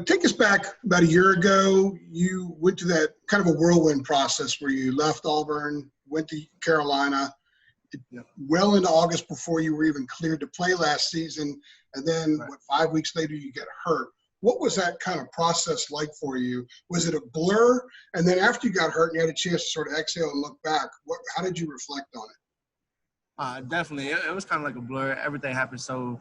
Take us back about a year ago. You went through that kind of a whirlwind process where you left Auburn, went to Carolina, well into August before you were even cleared to play last season. And then, 5 weeks later, you get hurt. What was that kind of process like for you? Was it a blur? And then after you got hurt and you had a chance to sort of exhale and look back, how did you reflect on it? Definitely. It was kind of like a blur. Everything happened so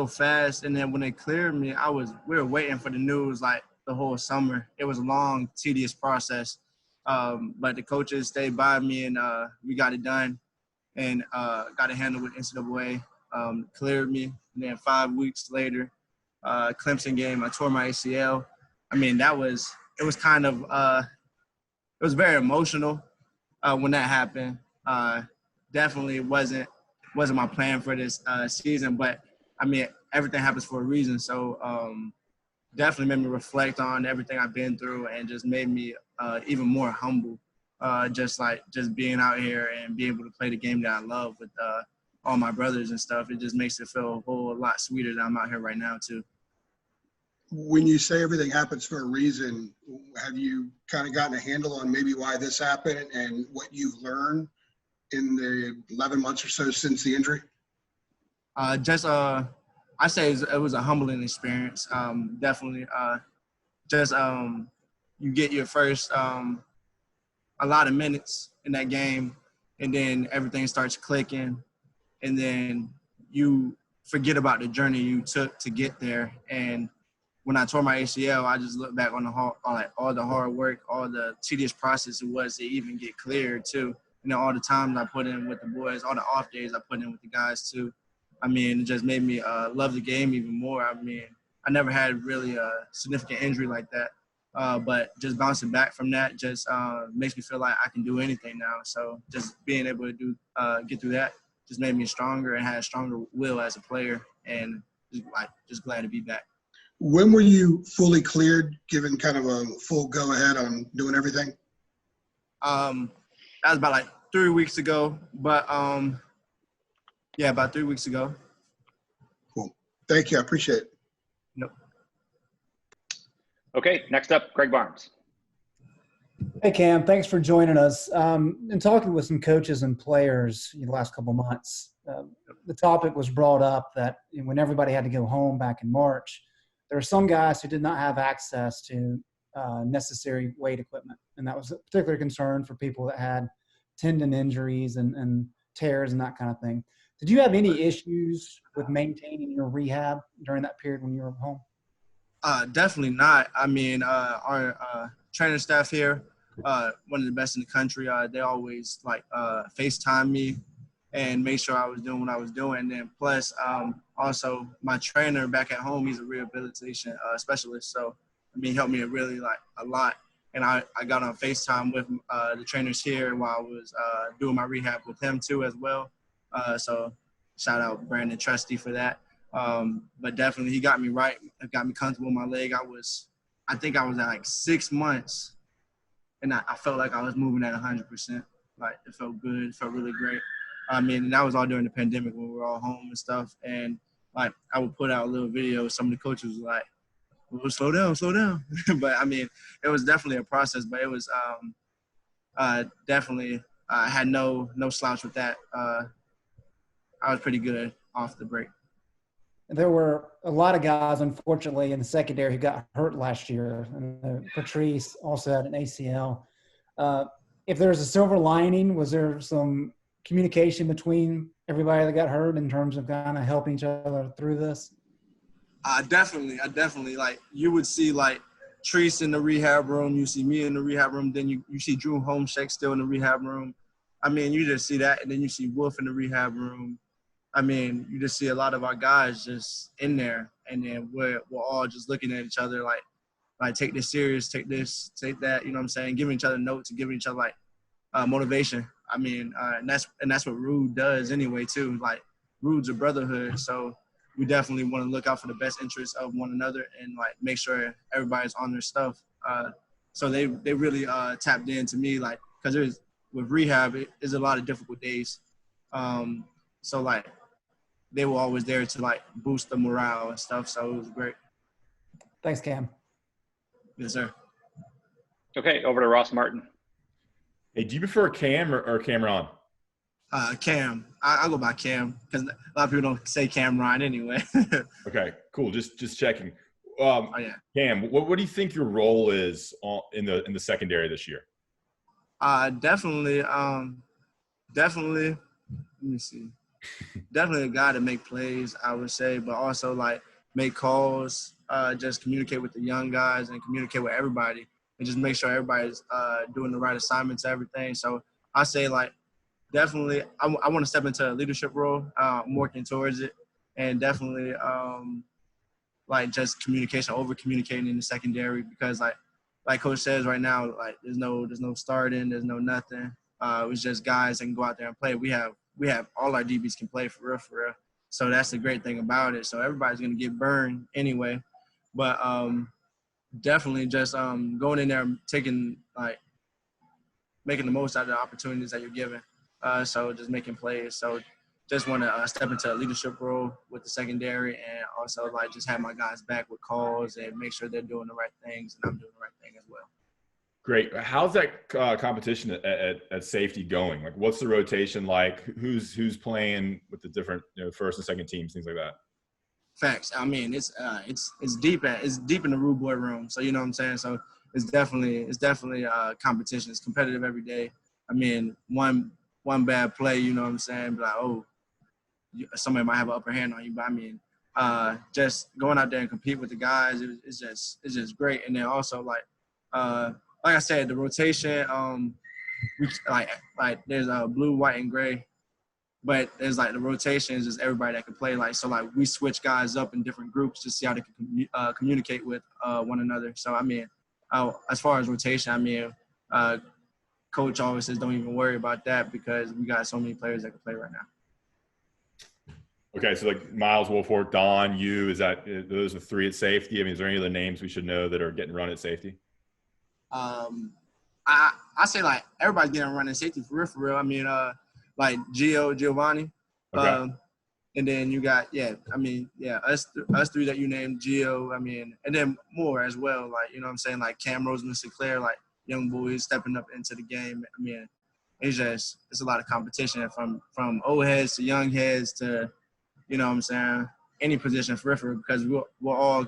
fast. And then when they cleared me, we were waiting for the news like the whole summer. It was a long, tedious process. But the coaches stayed by me and we got it done and got it handled with NCAA, cleared me. And then 5 weeks later, Clemson game, I tore my ACL. I mean, it was kind of, it was very emotional when that happened. Definitely wasn't my plan for this season, but I mean, everything happens for a reason. So definitely made me reflect on everything I've been through and just made me even more humble. Just being out here and being able to play the game that I love with all my brothers and stuff. It just makes it feel a whole lot sweeter that I'm out here right now too. When you say everything happens for a reason, have you kind of gotten a handle on maybe why this happened and what you've learned in the 11 months or so since the injury? I say it was a humbling experience. Definitely. You get your first a lot of minutes in that game, and then everything starts clicking, and then you forget about the journey you took to get there. And when I tore my ACL, I just look back on all the hard work, all the tedious process it was to even get cleared too. And then all the times I put in with the boys, all the off days I put in with the guys too. I mean, it just made me love the game even more. I mean, I never had really a significant injury like that. But just bouncing back from that just makes me feel like I can do anything now. So just being able to get through that just made me stronger and had a stronger will as a player, and just glad to be back. When were you fully cleared, given kind of a full go-ahead on doing everything? That was about 3 weeks ago, but yeah, about 3 weeks ago. Cool. Thank you. I appreciate it. Nope. Okay, next up, Greg Barnes. Hey, Cam. Thanks for joining us. In talking with some coaches and players in the last couple of months, the topic was brought up that when everybody had to go home back in March, there were some guys who did not have access to necessary weight equipment, and that was a particular concern for people that had tendon injuries and tears and that kind of thing. Did you have any issues with maintaining your rehab during that period when you were home? Definitely not. I mean, our training staff here, one of the best in the country, they always FaceTime me and make sure I was doing what I was doing. And then plus, also my trainer back at home, he's a rehabilitation specialist. So, I mean, he helped me really a lot. And I got on FaceTime with the trainers here while I was doing my rehab with him too as well. So shout out Brandon Trusty for that. But definitely he got me right. It got me comfortable in my leg. I think I was at 6 months and I felt like I was moving at 100%. It felt good. It felt really great. I mean, and that was all during the pandemic when we were all home and stuff. And I would put out a little video. Some of the coaches were like, well, slow down. But I mean, it was definitely a process, but it was definitely, I had no slouch with that. I was pretty good off the break. There were a lot of guys, unfortunately, in the secondary who got hurt last year. And Patrice also had an ACL. If there's a silver lining, was there some communication between everybody that got hurt in terms of kind of helping each other through this? Definitely. You would see Treese in the rehab room, you see me in the rehab room, then you see Drew Homeshek still in the rehab room. I mean, you just see that, and then you see Wolf in the rehab room. I mean, you just see a lot of our guys just in there, and then we're all just looking at each other like take this serious, take this, take that, you know what I'm saying? Giving each other notes and giving each other motivation. I mean, and that's what Rude does anyway too. Rude's a brotherhood, so we definitely want to look out for the best interests of one another and make sure everybody's on their stuff. So they really tapped into me because with rehab it's a lot of difficult days. So they were always there to boost the morale and stuff. So it was great. Thanks, Cam. Yes, sir. Okay, over to Ross Martin. Hey, do you prefer Cam or Cameron? Cam. I go by Cam because a lot of people don't say Cameron anyway. Okay, cool. Just checking. Oh yeah. Cam, what do you think your role is in the secondary this year? Definitely. Definitely. Let me see. Definitely a guy to make plays, I would say, but also like make calls, just communicate with the young guys and communicate with everybody, and just make sure everybody's doing the right assignments, everything. So I say like definitely, I want to step into a leadership role. I'm working towards it, and definitely like just communication, over communicating in the secondary, because like Coach says right now, like there's no starting, there's no nothing. It's just guys that can go out there and play. We have all our DBs can play for real. So that's the great thing about it. So everybody's gonna get burned anyway, but definitely just going in there, taking making the most out of the opportunities that you're given. So just making plays. So just want to step into a leadership role with the secondary, and also like just have my guys back with calls and make sure they're doing the right things and I'm doing the right thing as well. Great. How's that competition at safety going? Like, what's the rotation like? Who's playing with the different first and second teams, things like that? Facts. I mean, it's deep in the rude boy room. So you know what I'm saying. So it's definitely competition. It's competitive every day. I mean, one bad play, you know what I'm saying, be like, oh, somebody might have an upper hand on you. But I mean, just going out there and compete with the guys, it's just great. And then also like I said, the rotation, we like there's blue, white, and gray, but there's like the rotation is just everybody that can play. Like so, like we switch guys up in different groups to see how they can communicate with one another. So I mean, as far as rotation, I mean, coach always says don't even worry about that because we got so many players that can play right now. Okay, so like Miles, Wolford, Don, you, those are three at safety? I mean, is there any other names we should know that are getting run at safety? I say like everybody's getting run at safety for real. I mean, like Giovanni, Okay. and then you got us three that you named, Gio. I mean, and then more as well. Like you know what I'm saying, like Cam Roseman, Sinclair, like young boys stepping up into the game. I mean, it's a lot of competition from old heads to young heads to, you know what I'm saying, any position for real, because we all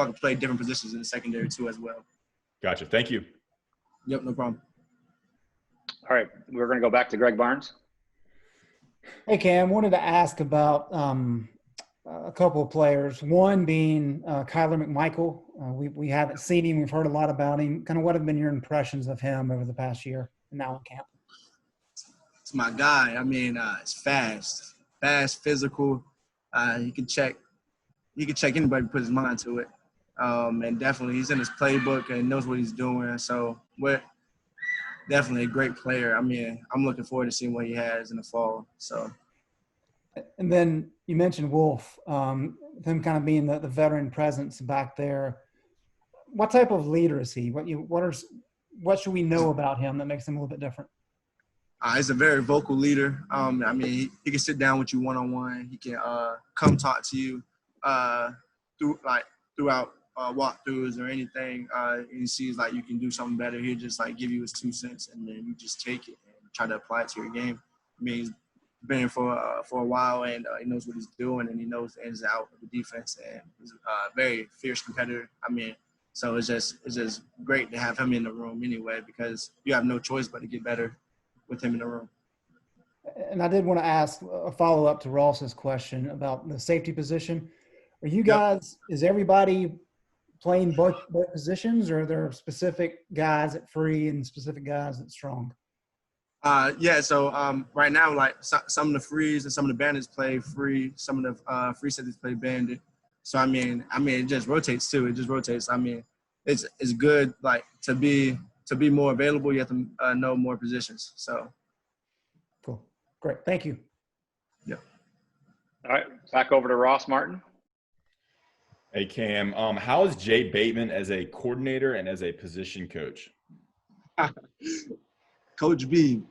can play different positions in the secondary too as well. Gotcha. Thank you. Yep, no problem. All right, we're going to go back to Greg Barnes. Hey, Cam, wanted to ask about a couple of players. One being Kyler McMichael. We haven't seen him. We've heard a lot about him. Kind of what have been your impressions of him over the past year and now in camp? It's my guy. I mean, it's fast, physical. He can check anybody who puts his mind to it. And definitely he's in his playbook and knows what he's doing. So we're definitely a great player. I mean, I'm looking forward to seeing what he has in the fall. So. And then you mentioned Wolf, him kind of being the veteran presence back there. What type of leader is he? What should we know about him that makes him a little bit different? He's a very vocal leader. I mean, he can sit down with you one-on-one. He can come talk to you throughout walkthroughs or anything. And he sees like you can do something better. He'll just like give you his 2 cents, and then you just take it and try to apply it to your game. I mean, he's been here for a while, and he knows what he's doing, and he knows the ins and outs of the defense, and he's a very fierce competitor. I mean, so it's just great to have him in the room anyway, because you have no choice but to get better with him in the room. And I did want to ask a follow-up to Ross's question about the safety position. Are you guys, is everybody playing both positions, or are there specific guys at free and specific guys at strong? So right now, like some of the frees and some of the bandits play free. Some of the free safeties play bandit. So I mean, it just rotates too. It just rotates. I mean, it's good like to be more available. You have to know more positions. So. Cool. Great. Thank you. Yeah. All right, back over to Ross Martin. Hey, Cam, how is Jay Bateman as a coordinator and as a position coach? Coach B,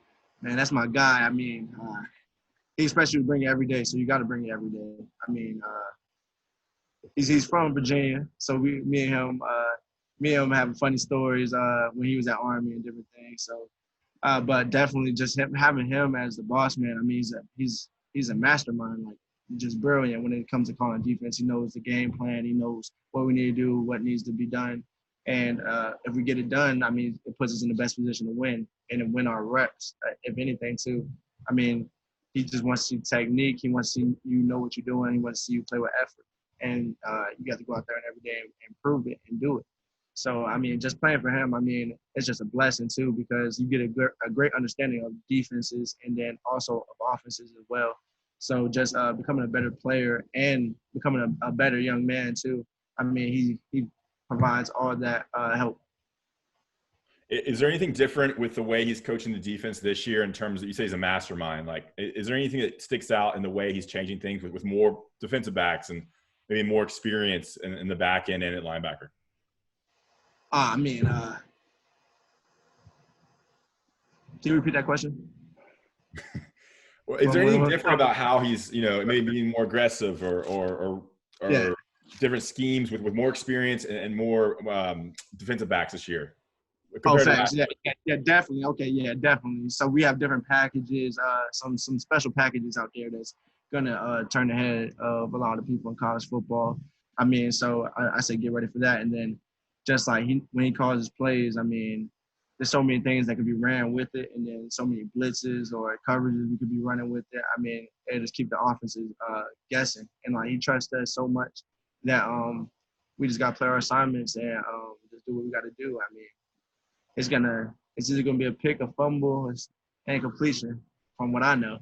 man, that's my guy. I mean, he expects you to bring it every day, so you got to bring it every day. I mean, He's from Virginia, so me and him have funny stories when he was at Army and different things. So, but definitely just having him as the boss man. I mean, he's a mastermind, like just brilliant when it comes to calling defense. He knows the game plan. He knows what we need to do, what needs to be done, and if we get it done, I mean, it puts us in the best position to win and to win our reps. If anything, too. I mean, he just wants to see technique. He wants to see you know what you're doing. He wants to see you play with effort. And you got to go out there and every day and prove it and do it. So, I mean, just playing for him, I mean, it's just a blessing, too, because you get a great understanding of defenses and then also of offenses as well. So just becoming a better player and becoming a better young man, too. I mean, he provides all that help. Is there anything different with the way he's coaching the defense this year in terms of, you say he's a mastermind, like, is there anything that sticks out in the way he's changing things with more defensive backs and maybe more experience in the back end and at linebacker? I mean, can you repeat that question? Well, is there anything different about how he's, maybe being more aggressive or Yeah. different schemes with more experience and more defensive backs this year? Oh, facts. Yeah, definitely. Okay, yeah, definitely. So we have different packages, some special packages out there that's gonna turn the head of a lot of people in college football. I mean, so I say get ready for that. And then just like when he calls his plays, I mean, there's so many things that could be ran with it, and then so many blitzes or coverages we could be running with it. I mean, it just keep the offenses guessing. And like he trusts us so much that we just gotta play our assignments and just do what we gotta do. I mean, it's either gonna be a pick, a fumble, and completion, from what I know.